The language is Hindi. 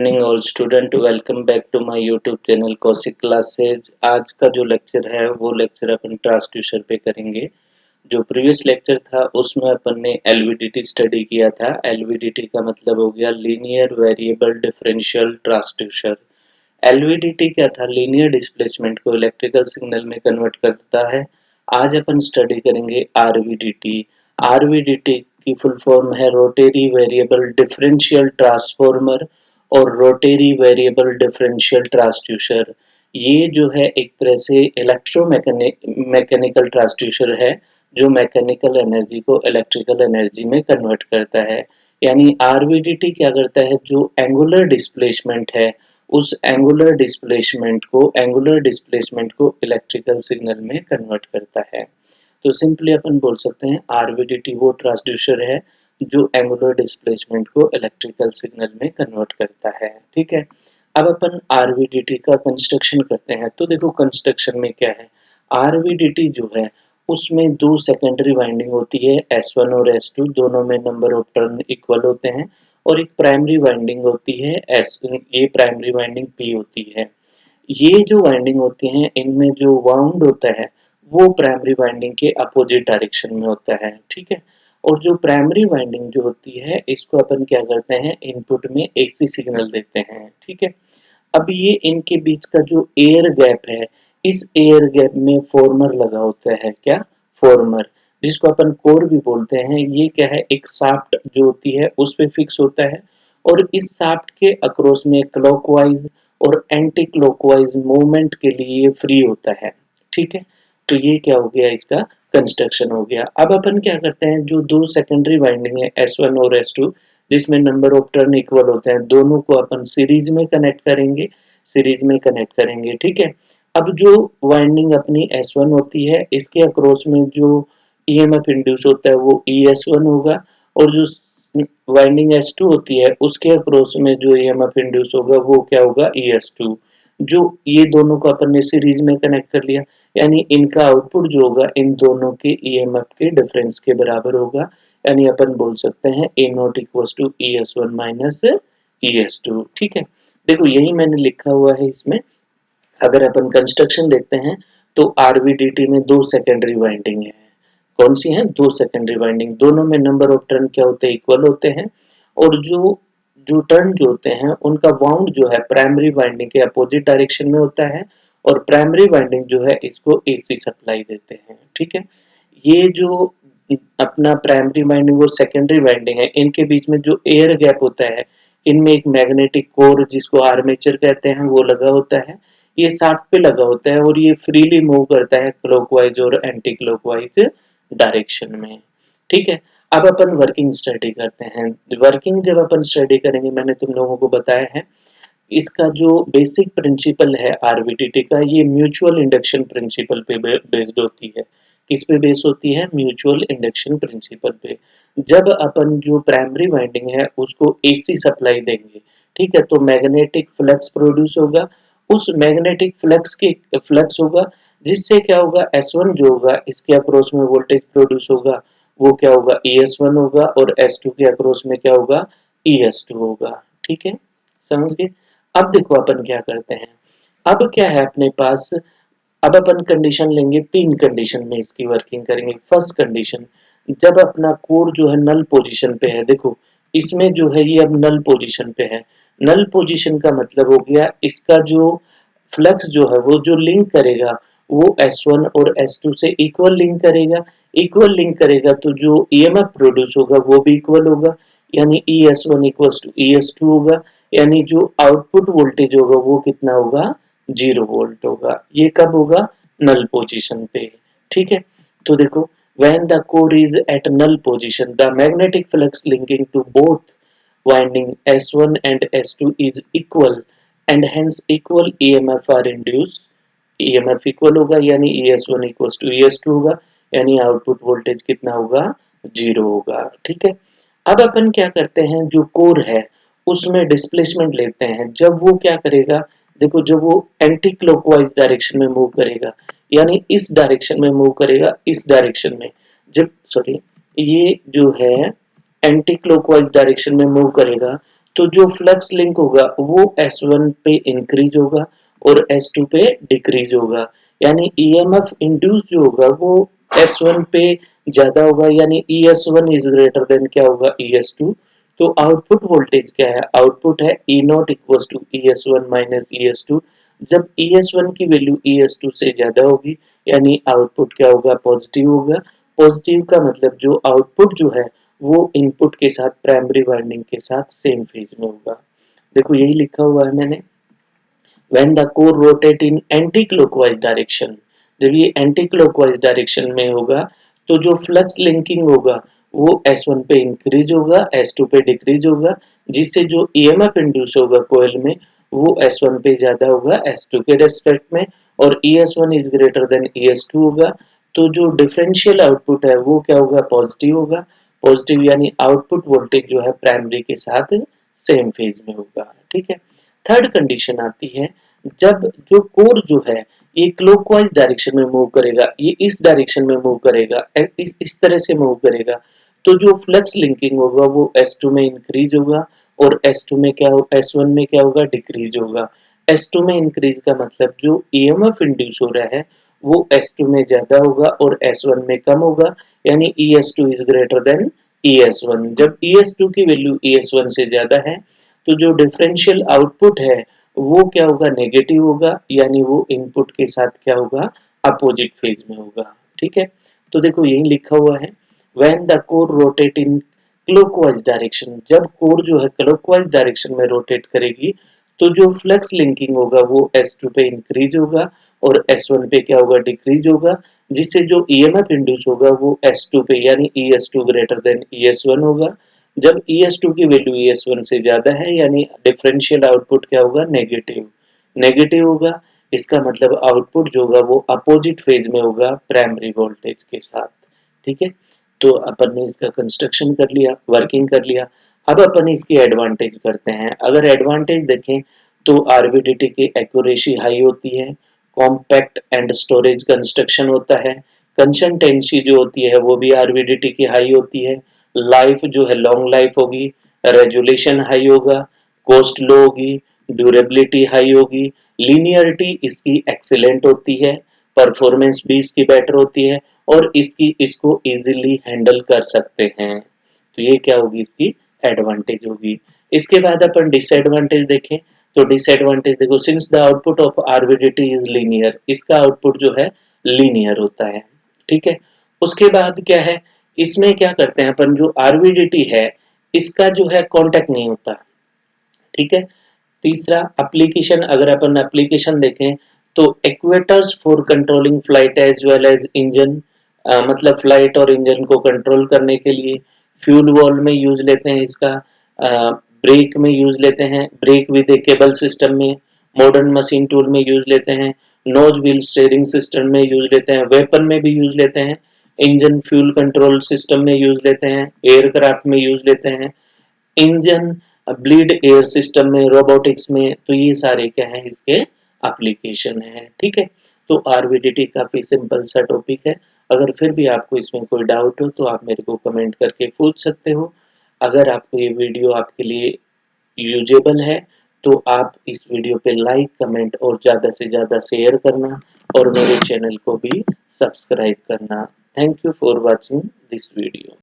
Morning all student, welcome back to my YouTube channel Kaushik classes. आज का जो लेक्चर है वो लेक्चर अपन ट्रांसड्यूसर पे करेंगे। जो प्रीवियस लेक्चर था उसमें अपन ने एलवीडीटी स्टडी किया था। एलवीडीटी का मतलब हो गया linear variable differential transducer. LVDT क्या था? लीनियर डिस्प्लेसमेंट को इलेक्ट्रिकल सिग्नल में कन्वर्ट करता है। आज अपन स्टडी करेंगे आरवीडीटी। आरवीडीटी की फुल फॉर्म है रोटेरी वेरिएबल डिफरेंशियल ट्रांसफॉर्मर और रोटेरी वेरिएबल डिफरेंशियल ट्रांसड्यूसर। ये जो है एक तरह से मैकेनिकल ट्रांसड्यूसर है जो मैकेनिकल एनर्जी को इलेक्ट्रिकल एनर्जी में कन्वर्ट करता है। यानी आरवीडीटी क्या करता है? जो एंगुलर डिस्प्लेसमेंट है उस एंगुलर डिस्प्लेसमेंट को इलेक्ट्रिकल सिग्नल में कन्वर्ट करता है। तो सिंपली अपन बोल सकते हैं आरवीडीटी वो ट्रांसड्यूसर है जो एंगुलर डिस्प्लेसमेंट को इलेक्ट्रिकल सिग्नल में कन्वर्ट करता है। ठीक है, अब अपन आरवीडीटी का कंस्ट्रक्शन करते हैं। तो देखो कंस्ट्रक्शन में क्या है, आरवीडीटी जो है उसमें दो सेकेंडरी वाइंडिंग होती है S1 और S2, दोनों में नंबर ऑफ टर्न इक्वल होते हैं। और एक प्राइमरी वाइंडिंग होती है ये प्राइमरी वाइंडिंग P होती है। ये जो वाइंडिंग होती हैं इनमें जो वाउंड होता है वो प्राइमरी वाइंडिंग के अपोजिट डायरेक्शन में होता है। ठीक है, और जो प्राइमरी वाइंडिंग जो होती है इसको अपन क्या करते हैं, इनपुट में एसी सिग्नल देते हैं। ठीक है, अब ये इनके बीच का जो एयर गैप है, इस एयर गैप में फॉर्मर लगा होता है। क्या? फॉर्मर, जिसको अपन कोर भी बोलते हैं। ये क्या है, एक शाफ्ट जो होती है उस पे फिक्स होता है और इस शाफ्ट के अक्रॉस में क्लॉकवाइज और एंटी क्लॉकवाइज मूवमेंट के लिए फ्री होता है। ठीक है, तो ये क्या हो गया, इसका कंस्ट्रक्शन हो गया। अब अपन क्या करते हैं, जो दो सेकेंडरी वाइंडिंग है S1 और S2 जिसमें नंबर ऑफ टर्न इक्वल होते हैं, दोनों को अपन सीरीज में कनेक्ट करेंगे। ठीक है, अब जो वाइंडिंग अपनी S1 होती है इसके अक्रॉस में जो ईएमएफ इंड्यूस होता है वो ES1 होगा और जो वाइंडिंग S2 होती है उसके अक्रॉस में जो ईएमएफ इंड्यूस होगा वो क्या होगा, ES2। जो ये दोनों को अपन ने सीरीज में कनेक्ट कर लिया, यानी इनका आउटपुट जो होगा इन दोनों के ईएमएफ के डिफरेंस के बराबर होगा। यानी अपन बोल सकते हैं A not equals to ES1 minus ES2। ठीक है, देखो यही मैंने लिखा हुआ है इसमें। अगर अपन कंस्ट्रक्शन देखते हैं तो आरवीडीटी में दो सेकेंडरी वाइंडिंग है। कौन सी हैं? दो सेकेंडरी वाइंडिंग, दोनों में नंबर ऑफ टर्न क्या होते हैं, इक्वल होते हैं। और जो जो टर्न जो होते हैं उनका वाउंड जो है प्राइमरी वाइंडिंग के अपोजिट डायरेक्शन में होता है और प्राइमरी वाइंडिंग जो है इसको एसी सप्लाई देते हैं। ठीक है, ये जो अपना प्राइमरी वाइंडिंग और सेकेंडरी वाइंडिंग है इनके बीच में जो एयर गैप होता है, इनमें एक मैग्नेटिक कोर जिसको आर्मेचर कहते हैं वो लगा होता है। ये शाफ्ट पे लगा होता है और ये फ्रीली मूव करता है क्लॉकवाइज और एंटी क्लॉकवाइज डायरेक्शन में। ठीक है, अब अपन वर्किंग स्टडी करते हैं। वर्किंग जब अपन स्टडी करेंगे, मैंने तुम लोगों को बताया है इसका जो बेसिक प्रिंसिपल है आरबीटीटी का, ये म्यूचुअल इंडक्शन प्रिंसिपल पे बेस्ड होती है। किस पे बेस होती है? म्यूचुअल इंडक्शन प्रिंसिपल पे। जब अपन जो प्राइमरी वाइंडिंग है उसको एसी सप्लाई देंगे, ठीक है, तो मैग्नेटिक फ्लक्स प्रोड्यूस होगा। उस मैग्नेटिक फ्लक्स होगा जिससे क्या होगा, S1 जो होगा इसके अक्रॉस में वोल्टेज प्रोड्यूस होगा, वो क्या होगा, ES1 होगा और S2 के अक्रॉस में क्या होगा, ES2 होगा। ठीक है, समझ गए? अब देखो अपन क्या करते हैं, अब क्या है अपने पास, अब अपन कंडीशन लेंगे, तीन कंडीशन में इसकी वर्किंग करेंगे। फर्स्ट कंडीशन, जब अपना कोर जो है नल पोजीशन पे है, देखो इसमें जो है ये अब नल पोजीशन पे है। नल पोजीशन का मतलब हो गया इसका जो फ्लक्स जो है वो जो लिंक करेगा वो S1 और S2 से इक्वल लिंक करेगा। इक्वल लिंक करेगा तो जो ईएमएफ प्रोड्यूस होगा वो भी इक्वल होगा, यानी ES1 इक्वल्स टू ES2 होगा। यानी जो आउटपुट वोल्टेज होगा वो कितना होगा, 0 वोल्ट होगा। ये कब होगा, नल पोजीशन पे। ठीक है, तो देखो when the core is at null position the magnetic flux linking to both winding S1 and S2 is equal and hence equal EMF are induced। EMF equal होगा यानी ES1 इक्वल्स टू ES2 होगा, यानी आउटपुट वोल्टेज कितना होगा, 0 होगा। ठीक है, अब अपन क्या करते हैं, जो कोर है उसमें डिस्प्लेसमेंट लेते हैं। जब वो क्या करेगा, देखो जब वो एंटी क्लॉकवाइज डायरेक्शन में मूव करेगा, यानी इस डायरेक्शन में मूव करेगा, इस डायरेक्शन में, जब सॉरी ये जो है एंटी क्लॉकवाइज डायरेक्शन में मूव करेगा तो जो फ्लक्स लिंक होगा वो S1 पे इंक्रीज होगा और S2 पे डिक्रीज होगा, यानी EMF इंड्यूस जो होगा वो S1 पे ज्यादा होगा, यानी ES1 इज ग्रेटर देन क्या होगा ES2। तो आउटपुट वोल्टेज क्या है, आउटपुट है E not equal to ES1 minus ES2। जब ES1 की वैल्यू ES2 से ज्यादा होगी यानी आउटपुट क्या होगा, पॉजिटिव होगा। पॉजिटिव का मतलब जो आउटपुट जो है वो इनपुट के साथ प्राइमरी वाइंडिंग के साथ सेम फेज में होगा। देखो यही लिखा हुआ है मैंने, when the core rotate in anti clockwise direction, जब ये एंटी क्लॉकवाइज डायरेक्शन में होगा तो जो फ्लक्स लिंकिंग होगा वो S1 पे इंक्रीज होगा, S2 पे डिक्रीज होगा, जिससे जो EMF इंड्यूस होगा कोयल में वो S1 पे ज्यादा होगा S2 के रेस्पेक्ट में, और ES1 is greater than ES2 होगा। तो जो डिफरेंशियल आउटपुट है वो क्या होगा, पॉजिटिव होगा। पॉजिटिव यानी आउटपुट वोल्टेज जो है प्राइमरी के साथ सेम फेज में होगा। ठीक है। थर्ड कंडीशन आती है जब जो कोर जो है ये क्लॉकवाइज डायरेक्शन में मूव करेगा, ये इस डायरेक्शन में मूव करेगा, इस तरह से मूव करेगा, तो जो फ्लक्स लिंकिंग होगा वो S2 में इंक्रीज होगा और S2 में क्या हो, S1 में क्या होगा, डिक्रीज होगा। S2 में इंक्रीज का मतलब जो EMF इंड्यूस हो रहा है वो S2 में ज्यादा होगा और S1 में कम होगा, यानी ES2 is greater than ES1। जब ES2 की वैल्यू ES1 से ज्यादा है तो जो डिफरेंशियल आउटपुट है वो क्या होगा, नेगेटिव होगा, यानी वो इनपुट के साथ क्या होगा, अपोजिट फेज में होगा। ठीक है। तो देखो यही लिखा हुआ है, when the core rotate in clockwise direction, जब कोर जो है क्लॉकवाइज डायरेक्शन में रोटेट करेगी तो जो फ्लक्स लिंकिंग होगा वो S2 पे इंक्रीज होगा और S1 पे क्या होगा, डिक्रीज होगा, जिससे जो EMF इंड्यूस होगा वो S2 पे यानी ES2 ग्रेटर देन ES1 होगा। जब ES2 की वैल्यू ES1 से ज्यादा है यानी डिफरेंशियल आउटपुट क्या होगा, नेगेटिव। नेगेटिव होगा इसका मतलब आउटपुट जो होगा वो अपोजिट फेज में होगा प्राइमरी वोल्टेज के साथ। ठीक है। तो अपन ने इसका कंस्ट्रक्शन कर लिया, वर्किंग कर लिया। अब अपन इसकी एडवांटेज करते हैं। अगर एडवांटेज देखें तो आरवीडीटी की एक्यूरेसी हाई होती है, कॉम्पैक्ट एंड स्टोरेज कंस्ट्रक्शन होता है, कंसिस्टेंसी जो होती है वो भी आरवीडीटी की हाई होती है, लाइफ जो है लॉन्ग लाइफ होगी, रेजुलेशन हाई होगा, कॉस्ट लो होगी, ड्यूरेबिलिटी हाई होगी, लीनियरिटी इसकी एक्सीलेंट होती है, परफॉर्मेंस भी इसकी बेटर होती है और इसको इजीली हैंडल कर सकते हैं। तो ये क्या होगी, इसकी एडवांटेज होगी। इसके बाद अपन डिसएडवांटेज देखें तो डिसएडवांटेज देखो, since the output of RVDT is linear, इसका आउटपुट जो है लीनियर होता है। ठीक है। उसके बाद क्या है, इसमें क्या करते हैं अपन, जो आरवीडीटी है इसका जो है कांटेक्ट नहीं होता। ठीक है। तीसरा एप्लीकेशन, अगर अपन एप्लीकेशन देखें तो actuators for controlling flight as well as engine, मतलब फ्लाइट और इंजन को कंट्रोल करने के लिए, फ्यूल वॉल में यूज लेते हैं इसका, ब्रेक में यूज लेते हैं, brake with a cable system में, मॉडर्न मशीन टूल में यूज लेते हैं, नोज व्हील स्टीयरिंग सिस्टम में यूज लेते हैं, वेपन में भी यूज लेते हैं, इंजन फ्यूल कंट्रोल सिस्टम में यूज लेते हैं, एयरक्राफ्ट में यूज लेते हैं, इंजन ब्लीड एयर सिस्टम में, रोबोटिक्स में। तो ये सारे क्या है, इसके एप्लीकेशन है। ठीक है। तो आरवीडीटी काफी सिंपल सा टॉपिक है। अगर फिर भी आपको इसमें कोई डाउट हो तो आप मेरे को कमेंट करके पूछ सकते हो। अगर आपको ये वीडियो आपके लिए यूजेबल है तो आप इस वीडियो पे लाइक, कमेंट और ज़्यादा से ज़्यादा शेयर करना और मेरे चैनल को भी सब्सक्राइब करना। Thank you for watching this video.